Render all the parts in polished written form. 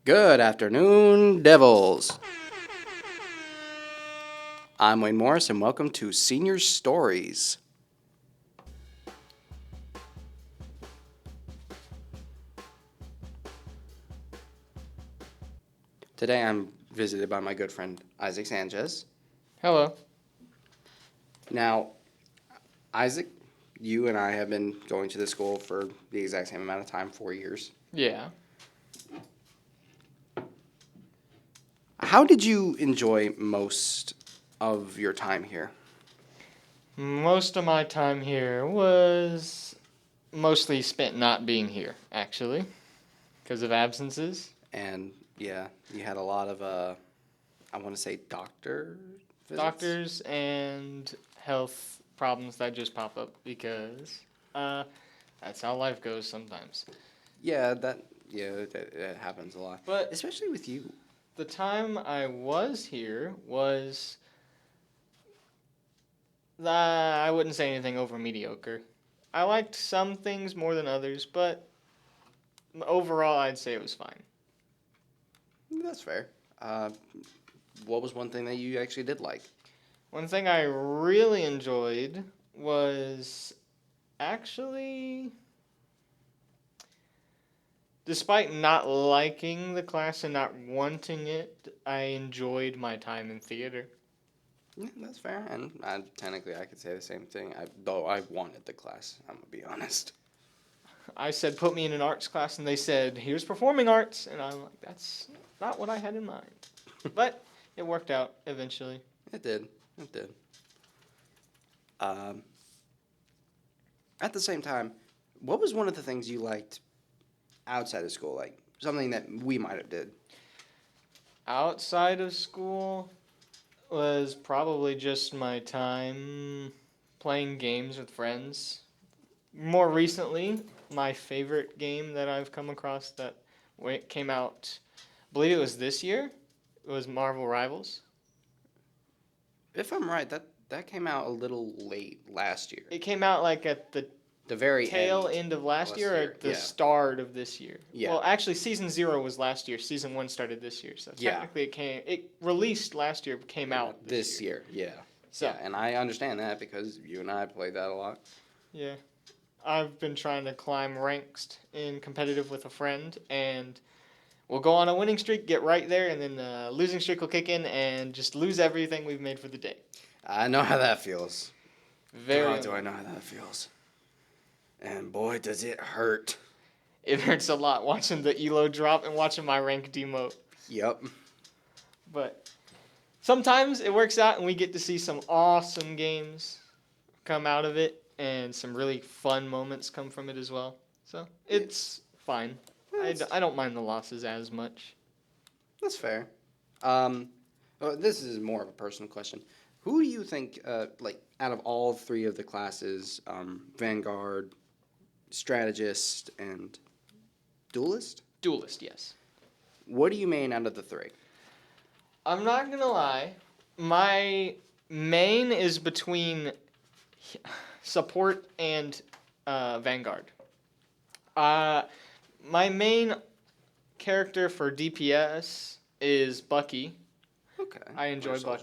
Good afternoon, Devils. I'm Wayne Morris, and welcome to Senior Stories. Today I'm visited by my good friend Isaac Sanchez. Hello. Now, Isaac, you and I have been going to the school for the exact same amount of time, 4 years. Yeah. How did you enjoy most of your time here? Most of my time here was mostly spent not being here, actually, because of absences. And yeah, you had a lot of, I want to say doctor visits? Doctors and health problems that just pop up because uh, that's how life goes sometimes. Yeah, that happens a lot, But especially with you. the time I was here was, I wouldn't say anything over mediocre. I liked some things more than others, but overall I'd say it was fine. That's fair. Uh, what was one thing that you actually did like? One thing I really enjoyed was actually, despite not liking the class and not wanting it, I enjoyed my time in theater. Yeah, that's fair, and technically I could say the same thing. Though I wanted the class, I'm gonna be honest. I said, put me in an arts class, and they said, here's performing arts. And I'm like, that's not what I had in mind. But it worked out eventually. It did. It did. Um, at the same time, what was one of the things you liked outside of school? Like something that we might have did. Outside of school was probably just my time playing games with friends. More recently, my favorite game that I've come across that came out, I believe it was this year, it was Marvel Rivals. If I'm right, that came out a little late last year. It came out like at the The very tail end end of last year or at the Yeah. start of this year. Yeah. Well, actually, season 0 was last year. Season 1 started this year. So Yeah. technically, it released last year, came out this year. Yeah. So Yeah, and I understand that because you and I played that a lot. yeah, I've been trying to climb ranks in competitive with a friend, and we'll go on a winning streak, get right there, and then the losing streak will kick in and just lose everything we've made for the day. I know how that feels. Very God, do I know how that feels. And boy, does it hurt. It hurts a lot watching the elo drop and watching my rank demote. Yep. But sometimes it works out and we get to see some awesome games come out of it and some really fun moments come from it as well. So it's fine. I don't mind the losses as much. That's fair. Um, well, this is more of a personal question. Who do you think, like, out of all three of the classes, Vanguard, Strategist, and Duelist, Duelist, yes. what do you main out of the three? I'm not gonna lie. My main is between support and Vanguard. Uh, my main character for DPS is Bucky. Okay. I enjoy Winter Soldier.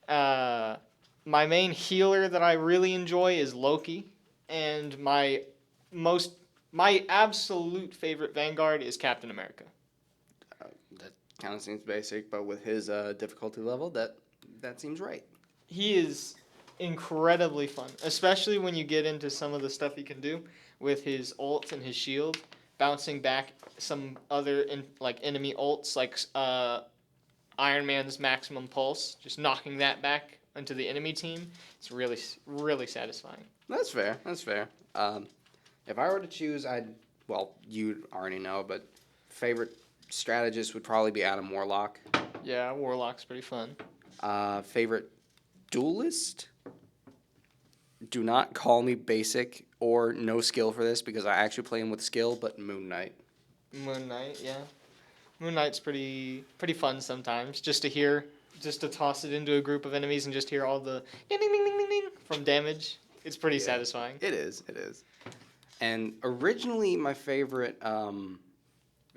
Bucky. My main healer that I really enjoy is Loki, and my absolute favorite Vanguard is Captain America. That kind of seems basic, but with his difficulty level, that seems right. He is incredibly fun, especially when you get into some of the stuff he can do with his ult and his shield, bouncing back some other like enemy ults, like Iron Man's maximum pulse, just knocking that back into the enemy team. It's really satisfying. That's fair. That's fair. If I were to choose, well, you already know, but favorite strategist would probably be Adam Warlock. Yeah, Warlock's pretty fun. Favorite duelist? Do not call me basic or no skill for this because I actually play him with skill, but Moon Knight. Moon Knight, yeah. Moon Knight's pretty fun sometimes. Just to toss it into a group of enemies and just hear all the ding ding ding ding ding ding from damage. It's pretty satisfying. It is. It is. And originally, my favorite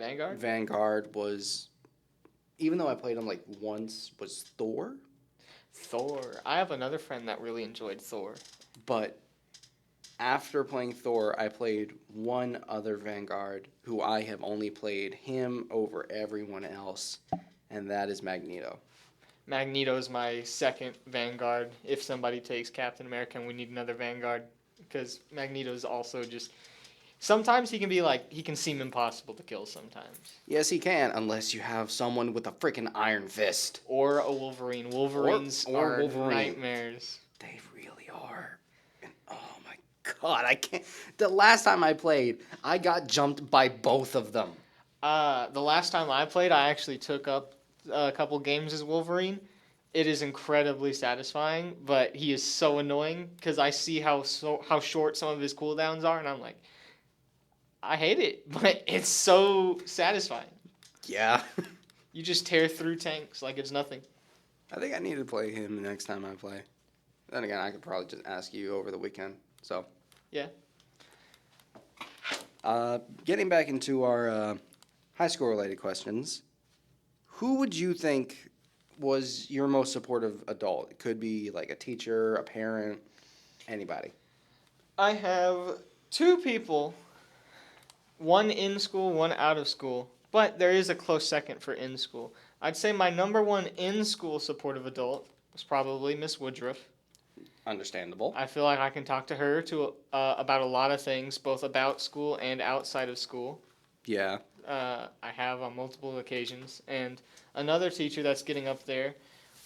Vanguard? was, even though I played him like once, was Thor. Thor. I have another friend that really enjoyed Thor. But after playing Thor, I played one other Vanguard who I have only played him over everyone else, and that is Magneto. Magneto's my second Vanguard. If somebody takes Captain America and we need another Vanguard, because Magneto's also just. Sometimes he can be like, he can seem impossible to kill sometimes. Yes, he can, unless you have someone with a freaking iron fist. Or a Wolverine. Wolverines Or are Wolverine. Nightmares. They really are. And oh my god, I can't. The last time I played, I got jumped by both of them. The last time I played, I actually took up a couple games as Wolverine. It is incredibly satisfying, but he is so annoying because I see how short some of his cooldowns are, and I'm like, I hate it, but it's so satisfying. Yeah. You just tear through tanks like it's nothing. I think I need to play him the next time I play. Then again, I could probably just ask you over the weekend. So. Yeah. Getting back into our high school related questions, who would you think was your most supportive adult? It could be like a teacher, a parent, anybody. I have two people, one in school, one out of school, but there is a close second for in school. I'd say my number one in school supportive adult was probably Miss Woodruff. Understandable. I feel like I can talk to her about a lot of things, both about school and outside of school. Yeah. I have on multiple occasions. And another teacher that's getting up there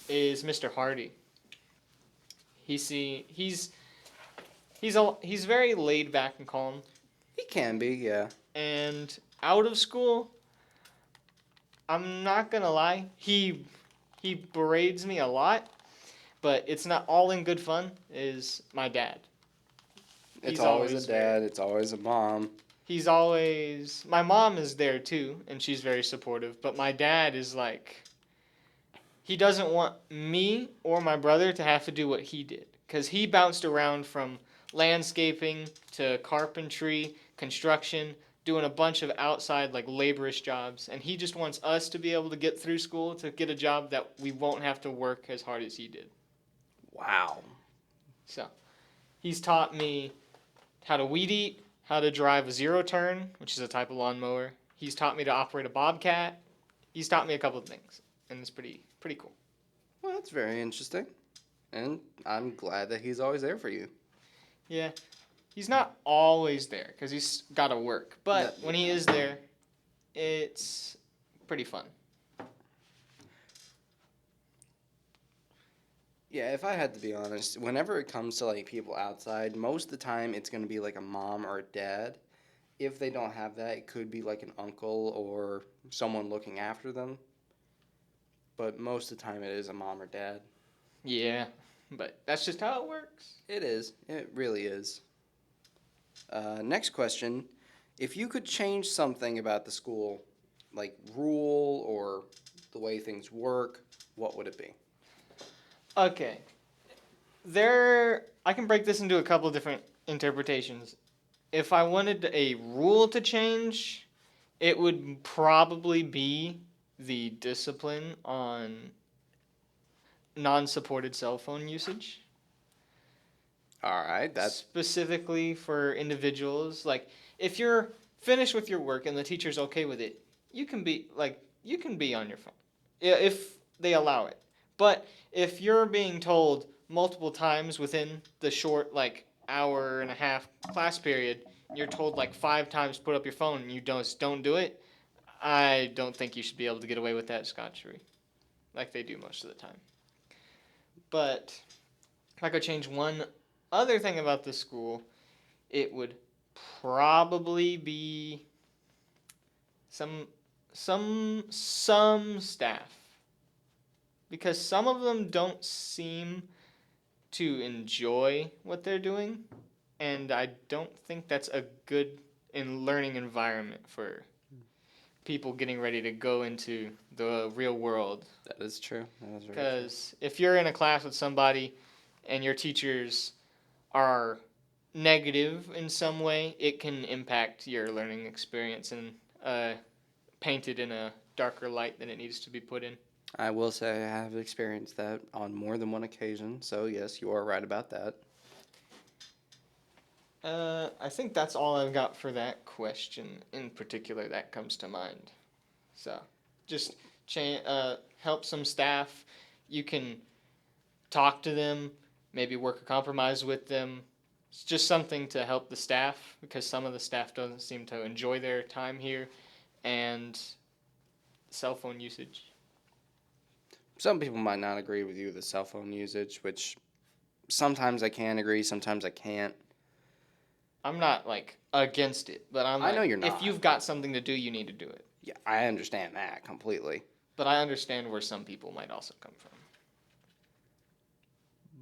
is Mr. Hardy. He's very laid back and calm. He can be, yeah. And out of school, I'm not gonna lie, he berates me a lot, but it's not all in good fun. Is my dad. It's always a dad. It's always a mom. My mom is there too, and she's very supportive, but my dad is like, he doesn't want me or my brother to have to do what he did, because he bounced around from landscaping to carpentry, construction, doing a bunch of outside like laborious jobs, and he just wants us to be able to get through school to get a job that we won't have to work as hard as he did. Wow. So, he's taught me how to weed eat, how to drive a zero turn, which is a type of lawnmower. He's taught me to operate a bobcat. He's taught me a couple of things, and it's pretty cool. Well, that's very interesting. And I'm glad that he's always there for you. Yeah. He's not always there because he's got to work, but when he is there, it's pretty fun. Yeah, if I had to be honest, whenever it comes to like people outside, most of the time it's going to be like a mom or a dad. If they don't have that, it could be like an uncle or someone looking after them. But most of the time it is a mom or dad. Yeah, but that's just how it works. It is. It really is. Next question. If you could change something about the school, like rule or the way things work, what would it be? Okay. I can break this into a couple of different interpretations. If I wanted a rule to change, it would probably be the discipline on non-supported cell phone usage. All right, that's Specifically for individuals. Like, if you're finished with your work and the teacher's okay with it, you can be on your phone, if they allow it. But if you're being told multiple times within the short hour and a half class period, you're told 5 times put up your phone and you don't do it, I don't think you should be able to get away with that scot-free, like they do most of the time. But if I could change one other thing about the school, it would probably be some staff, because some of them don't seem to enjoy what they're doing, and I don't think that's a good learning environment for people getting ready to go into the real world. That is true. That is very true. Because if you're in a class with somebody and your teachers are negative in some way, it can impact your learning experience in a painted in a darker light than it needs to be put in. I will say I have experienced that on more than one occasion, so yes, you are right about that. I think that's all I've got for that question in particular that comes to mind. So, just help some staff. You can talk to them, maybe work a compromise with them. It's just something to help the staff because some of the staff doesn't seem to enjoy their time here, and cell phone usage. Some people might not agree with you with the cell phone usage, which sometimes I can agree, sometimes I can't. I'm not like against it, but I'm I know like, you're if not. you've got something to do, you need to do it. Yeah, I understand that completely. But I understand where some people might also come from.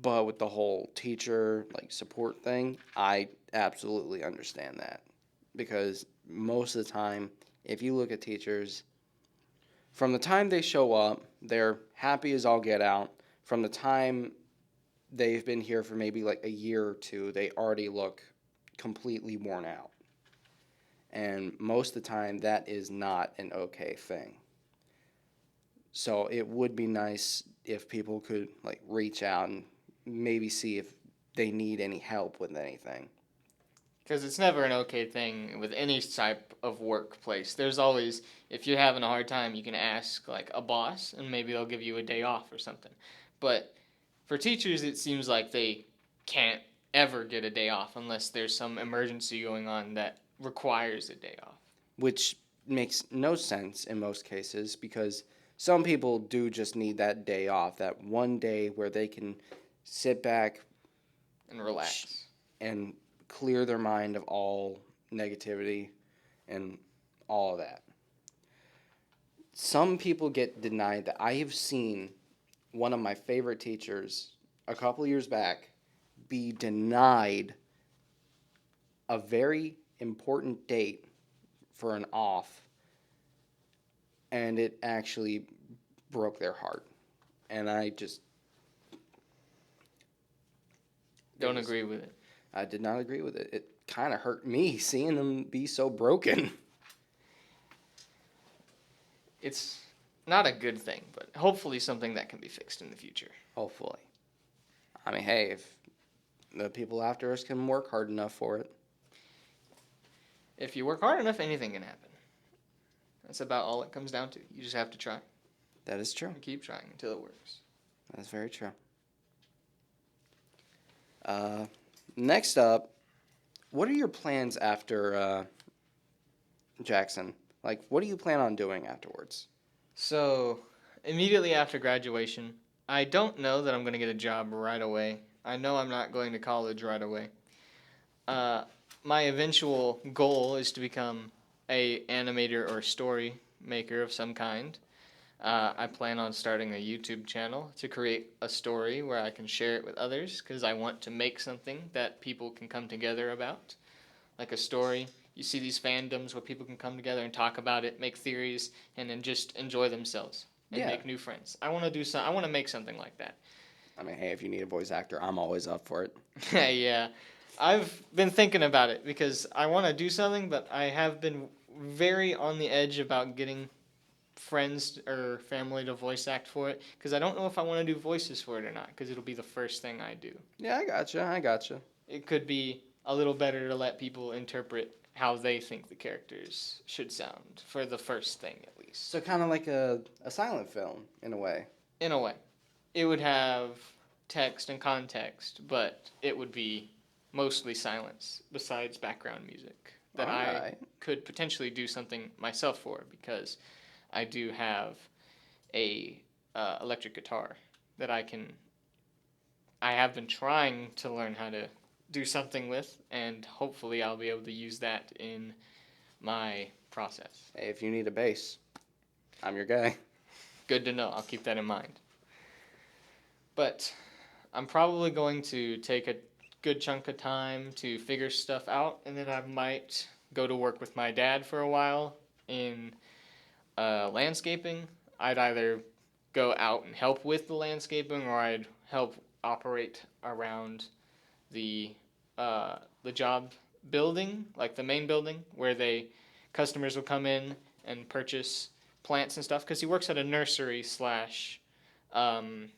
But with the whole teacher support thing, I absolutely understand that. Because most of the time, if you look at teachers, from the time they show up, they're happy as all get out. From the time they've been here for maybe like a year or two, they already look completely worn out. And most of the time, that is not an okay thing. So it would be nice if people could reach out and maybe see if they need any help with anything. Because it's never an okay thing with any type of workplace. There's always, if you're having a hard time, you can ask like a boss and maybe they'll give you a day off or something. But for teachers, it seems like they can't ever get a day off unless there's some emergency going on that requires a day off. Which makes no sense in most cases because some people do just need that day off, that one day where they can sit back And relax. and clear their mind of all negativity and all of that. Some people get denied that. I have seen one of my favorite teachers a couple years back be denied a very important date for an off, and it actually broke their heart. And I just Don't agree with it. I did not agree with it. It kind of hurt me seeing them be so broken. It's not a good thing, but hopefully something that can be fixed in the future. Hopefully. I mean, hey, if the people after us can work hard enough for it. If you work hard enough, anything can happen. That's about all it comes down to. You just have to try. That is true. And keep trying until it works. That's very true. Next up, what are your plans after Jackson? What do you plan on doing afterwards? So, immediately after graduation, I don't know that I'm going to get a job right away. I know I'm not going to college right away. My eventual goal is to become a animator or story maker of some kind. I plan on starting a YouTube channel to create a story where I can share it with others because I want to make something that people can come together about, like a story. You see these fandoms where people can come together and talk about it, make theories, and then just enjoy themselves and make new friends. I want to do I want to make something like that. I mean, hey, if you need a voice actor, I'm always up for it. Yeah, I've been thinking about it because I want to do something, but I have been very on the edge about getting friends or family to voice act for it because I don't know if I want to do voices for it or not because it'll be the first thing I do. Yeah, I gotcha. It could be a little better to let people interpret how they think the characters should sound for the first thing at least. So kind of like a silent film in a way. In a way. It would have text and context, but it would be mostly silence besides background music that I could potentially do something myself for because I do have a electric guitar that I have been trying to learn how to do something with, and hopefully I'll be able to use that in my process. Hey, if you need a bass, I'm your guy. Good to know. I'll keep that in mind. But I'm probably going to take a good chunk of time to figure stuff out, and then I might go to work with my dad for a while in landscaping. I'd either go out and help with the landscaping, or I'd help operate around the job building, like the main building, where customers will come in and purchase plants and stuff because he works at a nursery slash um,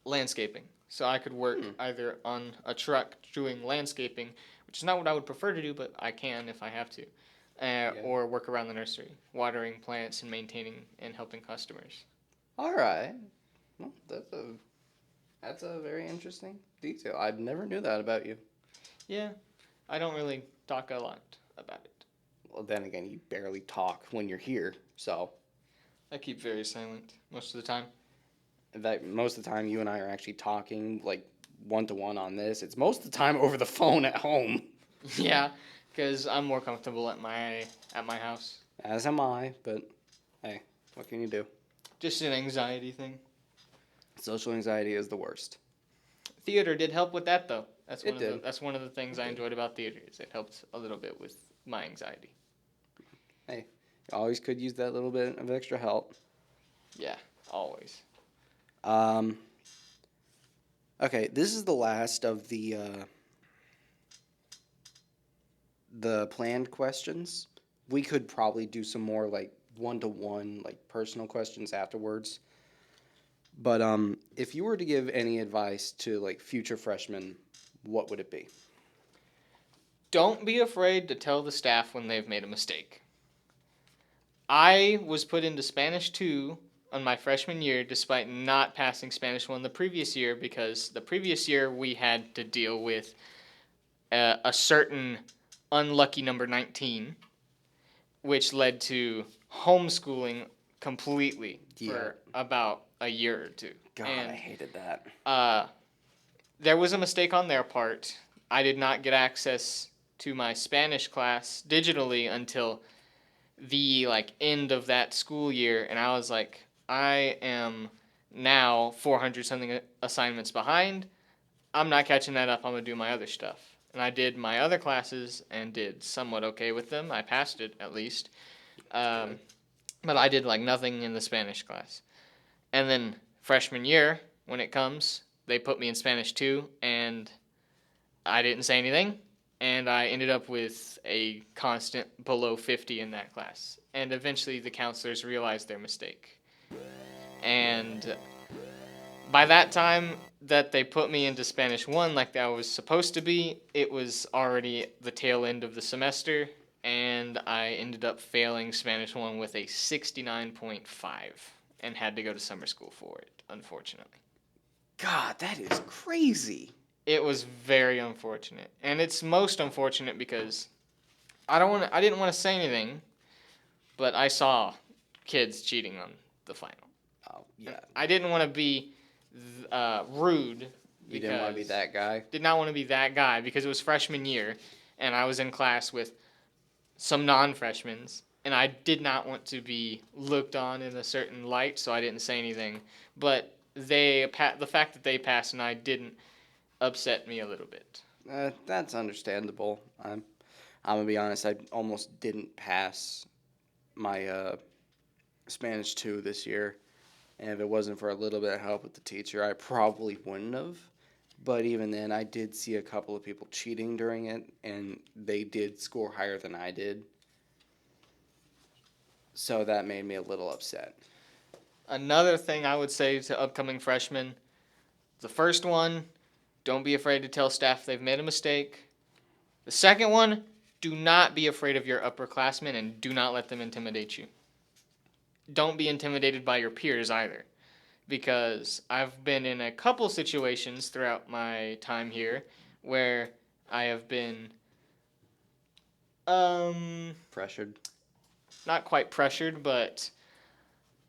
landscaping. So I could work either on a truck doing landscaping, which is not what I would prefer to do, but I can if I have to, or work around the nursery, watering plants and maintaining and helping customers. All right. Well, that's a very interesting detail. I never knew that about you. Yeah, I don't really talk a lot about it. Well, then again, you barely talk when you're here, so. I keep very silent most of the time. In fact, most of the time you and I are actually talking like one to one on this. It's most of the time over the phone at home. Yeah, because I'm more comfortable at my house. As am I, but hey, what can you do? Just an anxiety thing. Social anxiety is the worst. Theater did help with that though. It That's one of the things It I did. enjoyed about theater is it helped a little bit with my anxiety. Hey, you always could use that little bit of extra help. Yeah, always. Okay, this is the last of the planned questions. We could probably do some more like one to one, like personal questions afterwards. But if you were to give any advice to like future freshmen, what would it be? Don't be afraid to tell the staff when they've made a mistake. I was put into Spanish 2 on my freshman year despite not passing Spanish 1 the previous year because the previous year we had to deal with a certain unlucky number 19, which led to homeschooling completely for about a year or two. God, And I hated that. there was a mistake on their part. I did not get access to my Spanish class digitally until the end of that school year, and I was like, I am now 400 something assignments behind. I'm not catching that up. I'm gonna do my other stuff. And I did my other classes and did somewhat okay with them. I passed it at least, but I did nothing in the Spanish class. And then freshman year, when it comes, they put me in Spanish 2, and I didn't say anything, and I ended up with a constant below 50 in that class. And eventually the counselors realized their mistake. And by that time that they put me into Spanish 1 like I was supposed to be, it was already the tail end of the semester, and I ended up failing Spanish 1 with a 69.5 and had to go to summer school for it, unfortunately. God, that is crazy. It was very unfortunate, and it's most unfortunate because I didn't want to say anything, but I saw kids cheating on the final. Oh, yeah. I didn't want to be rude. You didn't want to be that guy? Did not want to be that guy because it was freshman year, and I was in class with some non-freshmen, and I did not want to be looked on in a certain light, so I didn't say anything. But the fact that they passed and I didn't upset me a little bit. That's understandable. I'm gonna be honest. I almost didn't pass my Spanish 2 this year, and if it wasn't for a little bit of help with the teacher, I probably wouldn't have. But even then, I did see a couple of people cheating during it, and they did score higher than I did. So that made me a little upset. Another thing I would say to upcoming freshmen, the first one, don't be afraid to tell staff they've made a mistake. The second one, do not be afraid of your upperclassmen and do not let them intimidate you. Don't be intimidated by your peers either, because I've been in a couple situations throughout my time here where I have been Pressured. not quite pressured, but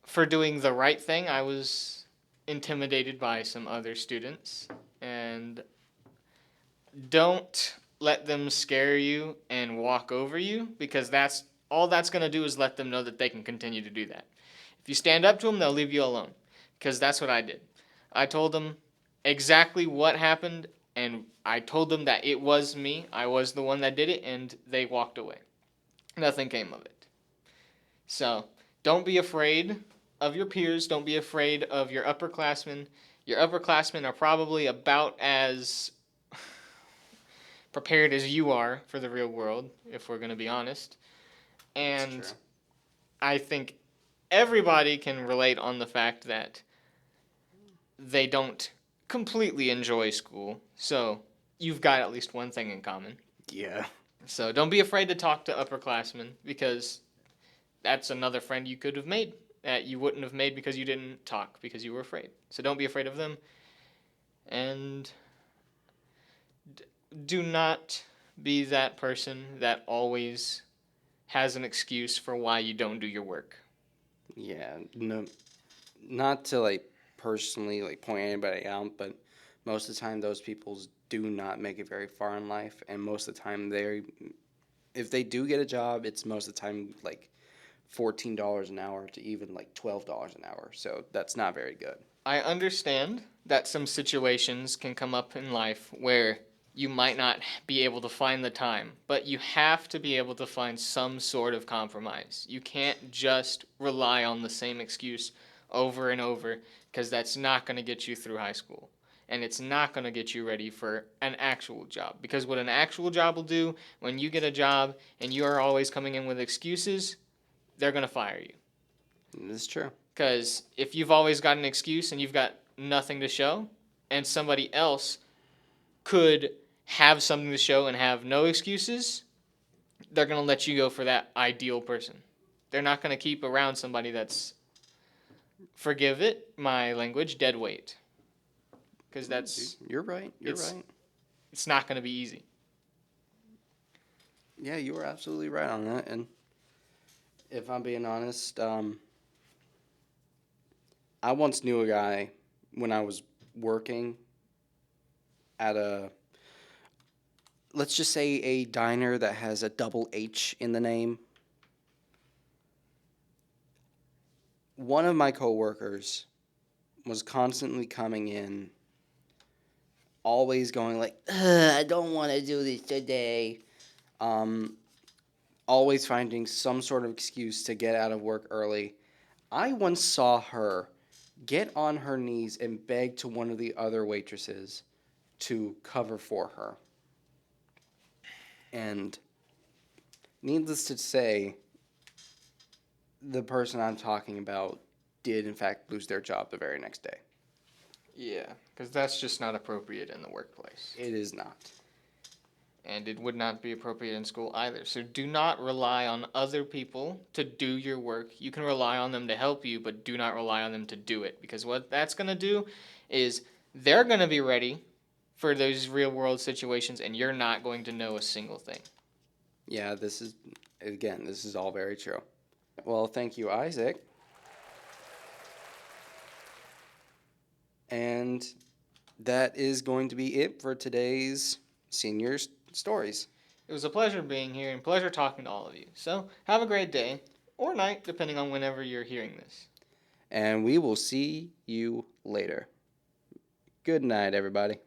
for doing the right thing, I was intimidated by some other students. And don't let them scare you and walk over you, because that's all that's going to do is let them know that they can continue to do that. If you stand up to them, they'll leave you alone, because that's what I did. I told them exactly what happened, and I told them that it was me. I was the one that did it, and they walked away. Nothing came of it. So don't be afraid of your peers. Don't be afraid of your upperclassmen. Your upperclassmen are probably about as prepared as you are for the real world, if we're going to be honest. And I think everybody can relate on the fact that they don't completely enjoy school. So you've got at least one thing in common. Yeah. So don't be afraid to talk to upperclassmen because that's another friend you could have made that you wouldn't have made because you didn't talk because you were afraid. So don't be afraid of them. And do not be that person that always has an excuse for why you don't do your work. Yeah. No, not to like personally like point anybody out, but most of the time those people do not make it very far in life, and most of the time if they do get a job, it's most of the time like $14 an hour to even like $12 an hour. So that's not very good. I understand that some situations can come up in life where you might not be able to find the time, but you have to be able to find some sort of compromise. You can't just rely on the same excuse over and over because that's not going to get you through high school. And it's not going to get you ready for an actual job. Because what an actual job will do, when you get a job and you are always coming in with excuses, they're going to fire you. This is true. Because if you've always got an excuse and you've got nothing to show, and somebody else could have something to show and have no excuses, they're going to let you go for that ideal person. They're not going to keep around somebody that's, forgive it, my language, dead weight. Because that's, You're right. You're it's- right. it's not going to be easy. Yeah, you were absolutely right on that. And if I'm being honest, I once knew a guy when I was working at let's just say a diner that has a double H in the name. One of my coworkers was constantly coming in, always going like, "Ugh, I don't want to do this today." Um, Always finding some sort of excuse to get out of work early. I once saw her get on her knees and beg to one of the other waitresses to cover for her. And needless to say, the person I'm talking about did in fact lose their job the very next day. Yeah, because that's just not appropriate in the workplace. It is not. And it would not be appropriate in school either. So do not rely on other people to do your work. You can rely on them to help you, but do not rely on them to do it. Because what that's going to do is they're going to be ready for those real world situations, and you're not going to know a single thing. Yeah, this is all very true. Well, thank you, Isaac. And that is going to be it for today's senior stories. It was a pleasure being here and pleasure talking to all of you. So have a great day or night, depending on whenever you're hearing this. And we will see you later. Good night, everybody.